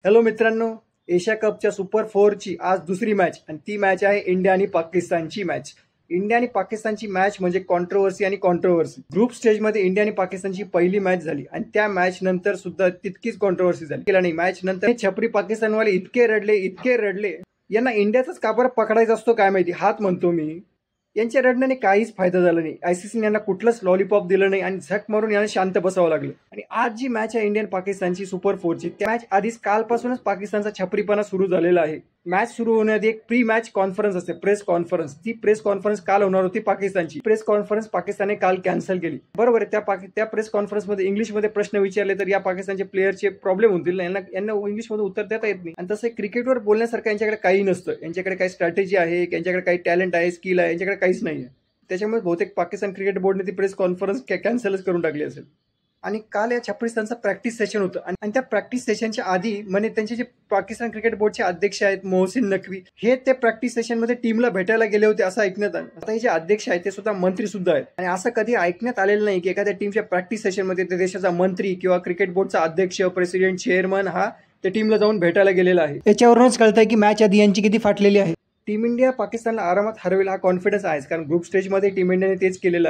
Hello मित्रांनो, Asia कपच्या super फोरची आज दुसरी मॅच आणि ती मॅच आहे इंडिया आणि पाकिस्तानची मॅच. इंडिया आणि पाकिस्तानची मॅच म्हणजे कॉन्ट्रोवर्सी आणि कॉन्ट्रोवर्सी. ग्रुप स्टेजमध्ये इंडिया आणि पाकिस्तानची पहिली मॅच झाली आणि त्या मॅच नंतर सुद्धा तितकीच कॉन्ट्रोवर्सी झाली. केला नाही मॅच नंतर छपरी पाकिस्तानवाले इतके रडले यांना इंडियाचाच का बरं पकडायचा असतो काय माहिती, हात म्हणतो मी. यांच्या रडण्याने काहीच फायदा झाला नाही. आयसीसीने यांना कुठलंच लॉलीपॉप दिलं नाही आणि झक मारून यांना शांत बसावं लागलं. आणि आज जी मॅच आहे इंडियन पाकिस्तानची सुपर फोरची, त्या मॅच आधीच कालपासूनच पाकिस्तानचा छपरीपणा सुरू झालेला आहे. मॅच सुरू होण्याआधी एक प्री मॅच कॉन्फरन्स असते, प्रेस कॉन्फरन्स. ती प्रेस कॉन्फरन्स काल होणार होती पाकिस्तानची. प्रेस कॉन्फरन्स पाकिस्तानने काल कॅन्सल केली. बरोबर आहे. त्या प्रेस कॉन्फरन्समध्ये इंग्लिशमध्ये प्रश्न विचारले तर या पाकिस्तानचे प्लेयरचे प्रॉब्लेम होतील. यांना इंग्लिशमध्ये उत्तर देता येत नाही. आणि तसं क्रिकेटवर बोलण्यासारखं यांच्याकडे काही नसतं. यांच्याकडे काही स्ट्रॅटेजी आहे, यांच्याकडे काही टॅलेंट आहे, स्किल आहे, यांच्याकडे काहीच नाही आहे. त्याच्यामुळे बहुतेक पाकिस्तान क्रिकेट बोर्डने ती प्रेस कॉन्फरन्स कॅन्सलच करून टाकली असेल. आणि काल या छपरीस्तानचं प्रॅक्टिस सेशन होतं आणि त्या प्रॅक्टिस सेशनच्या आधी म्हणजे त्यांचे जे पाकिस्तान क्रिकेट बोर्डचे अध्यक्ष आहेत मोहसिन नकवी, हे ते प्रॅक्टिस सेशनमध्ये टीमला भेटायला गेले होते असं ऐकण्यात आलं. आता हे जे अध्यक्ष आहेत ते सुद्धा मंत्री सुद्धा आहेत आणि असं कधी ऐकण्यात आलेलं नाही की एखाद्या टीमच्या प्रॅक्टिस सेशनमध्ये त्या देशाचा मंत्री किंवा क्रिकेट बोर्डचा अध्यक्ष, प्रेसिडेंट, चेअरमन हा त्या टीमला जाऊन भेटायला गेलेला आहे. याच्यावरूनच कळतंय की मॅच आधी यांची किती फाटलेली आहे. टीम इंडिया पाकिस्तानला आरामात हरवेल हा कॉन्फिडन्स आहे, कारण ग्रुप स्टेजमध्ये टीम इंडियाने तेच केलेलं आहे.